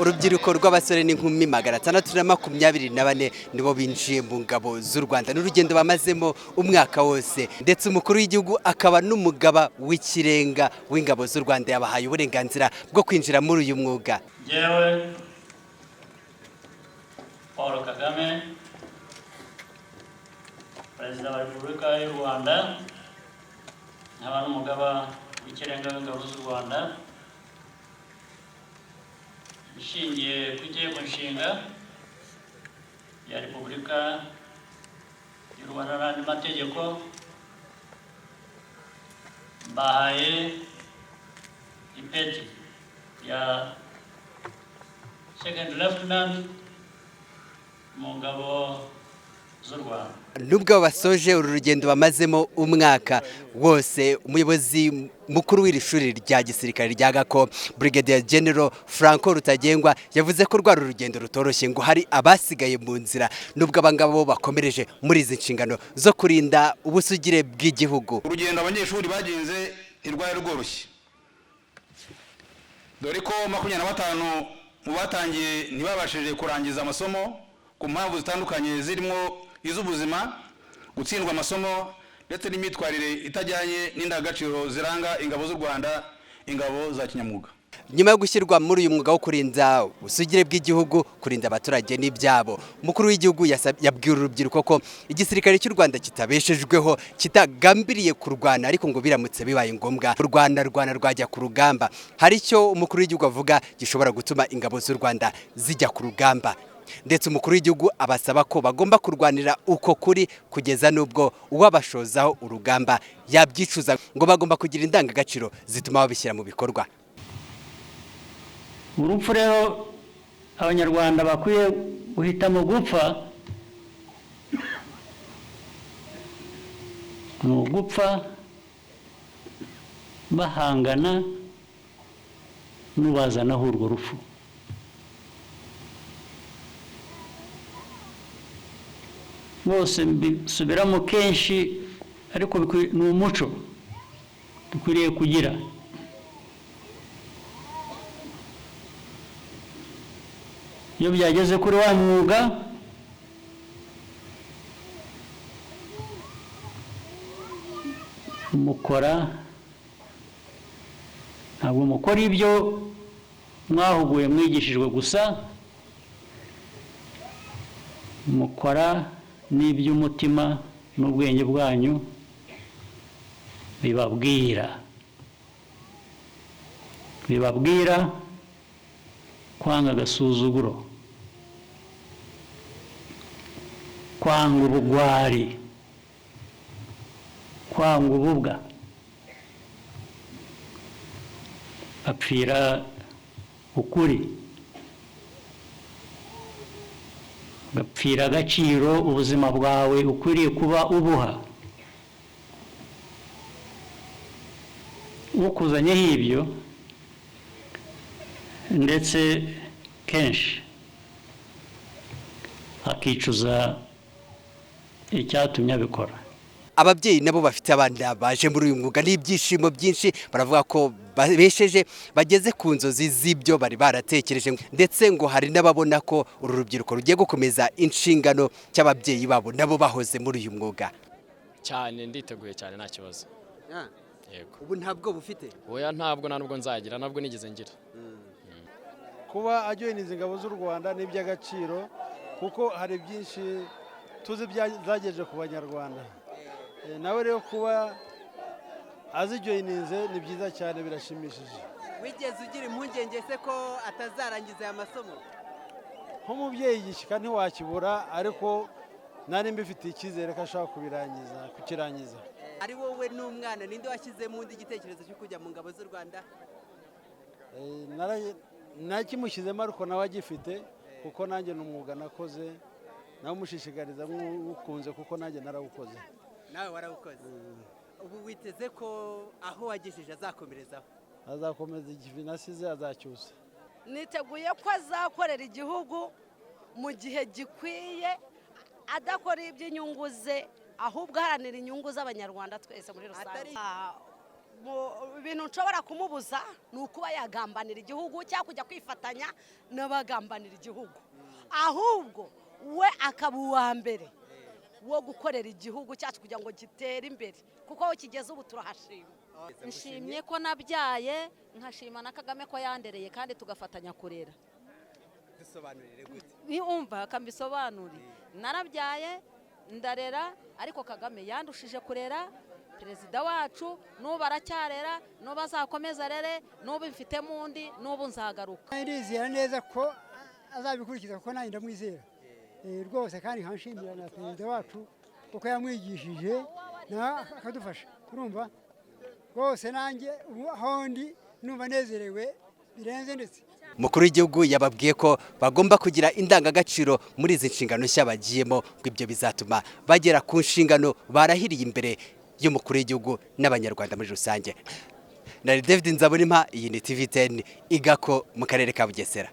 urubyiruko rw'abasore n'inkumi 624 nibo binjiye mu ngabo z'u Rwanda n'urugendo bamazemo umwaka wose, ndetse umukuru w'igihugu akaba n'umugaba w'ikirenga w'ingabo z'u Rwanda yabahaye uburenganzira bwo kwinjira muri uyu mwuga. Jewe Paul Kagame, Perezida wa Repubulika y'u Rwanda, nkaba n'umugaba w'ikirenga w'ingabo z'u Rwanda, ishingiye ku itegeko nshinga ya Repubulika y'u Rwanda n'andi mategeko, mbahaye ipeti ya Second Lieutenant mu ngabo z'u Rwanda. Nubwo basoje uru rugendo bamazemo umwaka wose, umuyobozi mukuru w'iri shuri rya gisirikare rya Gako, Brigadier General Franco Rutagengwa, yavuze ko rwa rugendo rutoroshye ngo hari abasigaye mu nzira, nubwo abangabo bakomereje muri izi nshingano zo kurinda ubusugire bw'igihugu. Urugendo abanyeshuri bagenze ntirwari rworoshye, dore ko 25 mu batangiye ntibabashije kurangiza amasomo ku mpamvu zitandukanye zirimo iz'ubuzima, gutsindwa amasomo ndetse n'imyitwarire itajyanye n'indangagaciro ziranga ingabo z'u Rwanda, ingabo za kinyamwuga. Nyuma yo gushyirwa muri uyu mwuga wo kurinda ubusugire bw'igihugu, kurinda abaturage n'ibyabo, umukuru w'igihugu yabwiye urubyiruko ko igisirikare cy'u Rwanda kitabeshejweho, kitagambiriye kurwana, ariko ngo biramutse bibaye ngombwa u Rwanda rwajya ku rugamba. Hari icyo umukuru w'igihugu avuga gishobora gutuma ingabo z'u Rwanda zijya ku rugamba, ndetse umukuru w'igihugu abasaba ko bagomba kurwanira uko kuri kugeza n'ubwo uwabashozaho urugamba yabyicuza, ngo bagomba kugira indangagaciro zituma babishyira mu bikorwa. Urupfu rero abanyarwanda bakwiye guhitamo gupfa ni ugupfa bahangana n'ubazanaho urwo rupfu. Bose mbisubiramo kenshi, ariko ni umuco dukwiriye kugira. Iyo byageze kuri wa mwuga, ntabwo mukora ibyo mwahuguye mwigishijwe gusa, mukora n'iby'umutima n'ubwenge bwanyu bibabwira kwanga agasuzuguro, kwanga ubugwari, kwanga ububwa, bapfira ukuri, gapfira agaciro ubuzima bwawe ukwiriye kuba ubuha. Ukuzanyeho ibyo ndetse kenshi akicuza icyatumye abikora. Ababyeyi nabo bafite abana baje muri uyu mwuga n'ibyishimo byinshi, baravuga ko besheje bageze ku nzozi z'ibyo bari baratekereje, ndetse ngo hari n'ababona ko uru rubyiruko rugiye gukomeza inshingano cy'ababyeyi babo nabo bahoze muri uyu mwuga. Cyane nditeguye cyane, nta kibazo. Yego. Ubu ntabwo bufite? Oya, ntabwo ntabwo nzagira, ntabwo nigeze ngira. Kuba ajoyiniza ingabo z'u Rwanda ni iby'agaciro, kuko hari byinshi tuzi byagejeje ku banyarwanda. Nawe rero kuba azijoyininze ni byiza cyane, birashimishije. Wigeze ugira impungenge se ko atazarangiza aya masomo? Nk'umubyeyi igishyika ntiwakibura, ariko nari mbifitiye icyizere ko ashaka kukirangiza. Ari wowe n'umwana, ninde washyizemo undi igitekerezo cyo kujya mu ngabo z'u Rwanda? Nakimushyizemo, ariko nawe agifite, kuko nanjye ni umwuga nakoze, nawe umushishikariza nk'ukunze, kuko nanjye narawukoze. Nawe warawukoze? Ubu witeze ko aho wagejeje azakomerezaho? Azakomeza igihe nasize, azacyusa. Niteguye ko azakorera igihugu mu gihe gikwiye, adakora iby'inyungu ze, ahubwo aharanira inyungu z'abanyarwanda twese muri rusange. ibintu nshobora kumubuza ni ukuba yagambanira igihugu cyangwa kujya kwifatanya n'abagambanira igihugu, ahubwo we akaba uwa mbere wo gukorera igihugu cyacu kugira ngo gitere imbere, kuko aho kigeze ubu turahashima. Nshimye ko nabyaye, nkashima na Kagame ko yandereye kandi tugafatanya kurera. Dusobanurire gute? Niumva akambisobanurira. Narabyaye ndarera, ariko Kagame yandushije kurera. Perezida wacu n'ubu aracyarera, n'ubu azakomeza rere, n'ubu mfite mundi, n'ubu nzagaruka. Ndizera neza ko azabikurikiza kuko nanjye ndamwizera rwose, kandi nkanshimira na perezida wacu kuko yamwigishije akadufasha. Urumva rwose nanjye aho ndi numva nezerewe birenze. Ndetse Umukuru w'igihugu yababwiye ko bagomba kugira indangagaciro muri izi nshingano nshya bagiyemo, ngo ibyo bizatuma bagera ku nshingano barahiriye imbere y'umukuru w'igihugu n'abanyarwanda muri rusange. Nari David Nzabonimpa, iyi ni TV10 igako mu karere ka Bugesera.